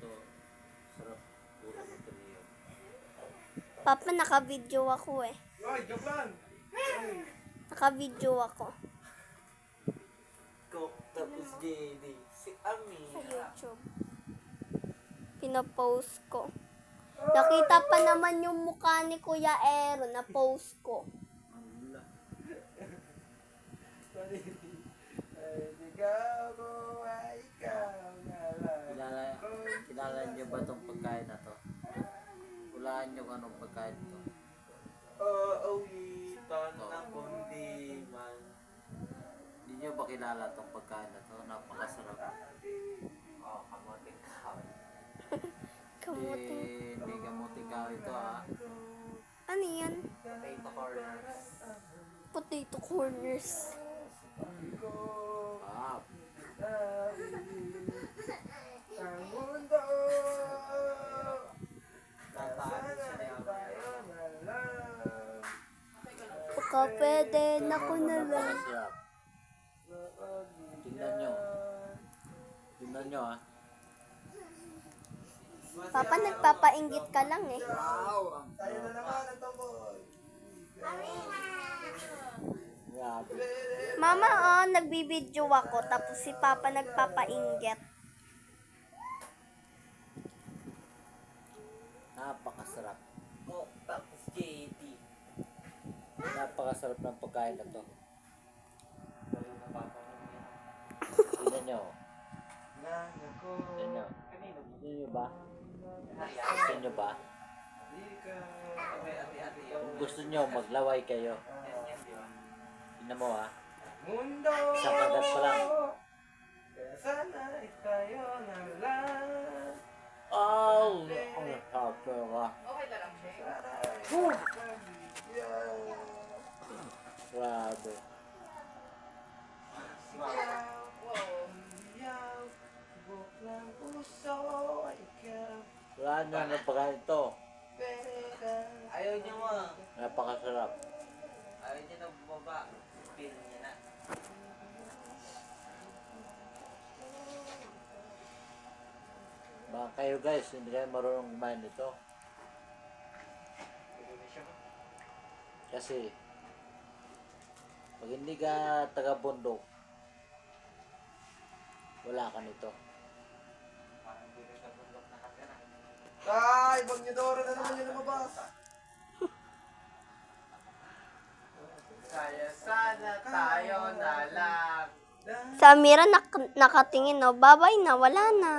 to. Sarap. Puro material. Papa, naka-video ako eh. Ay, joke lang. Naka-video ako. Coke tapos JD. Si Ami. Sa YouTube. Pinapost ko. Nakita pa naman yung mukha ni Kuya Aaron na post ko. Wala. Ikaw ko ay ikaw nga lang. Kilala niyo ba itong pagkain na to? Hulaan niyo kung anong pagkain to. Awitan na kundi man. Hindi niyo ba kilala itong pagkain na to? Napakasarap. Kamuting kahoy. Kamuting. Hindi kamuting kahoy ito ah. Ano yan? Potato corners. Potato corners. Ah, Ang mundo. tataan siya niya. Baka pwede na ko na lang. Napakasarap. Tingnan nyo. Tingnan nyo ah. Papa, nagpapainggit ka lang eh. Wow! Tayo na naman ang tomboy. Grabe. Mama, oh, nagbibideo ako. Tapos si Papa nagpapainggit. Napakasarap. Coke tapos JD. Napakasarap ng pagkain na to. Tingnan nyo. Nang ako. Tingnan nyo. Tingnan nyo ba? Gusto nyo ba? Kung gusto nyo, maglaway kayo. Tingnan mo ah. Mundo. Isang kagat pa lang. Kaya sana tayo na lang. Oh! Ang sarap ka. Grabe. Wala nyo ng pagkain ito. Ayaw niya mo. Napakasarap. Ayaw niya na bumaba. Pin niya na. Baka kayo guys, hindi kayo marunong kumain nito. Kasi, pag hindi ka taga-bundok, wala ka nito. Ay, Bagyodoro na naman yung lumabas. Kaya sana tayo na lang. Sa Mira, nakatingin, no? Babay na, wala na.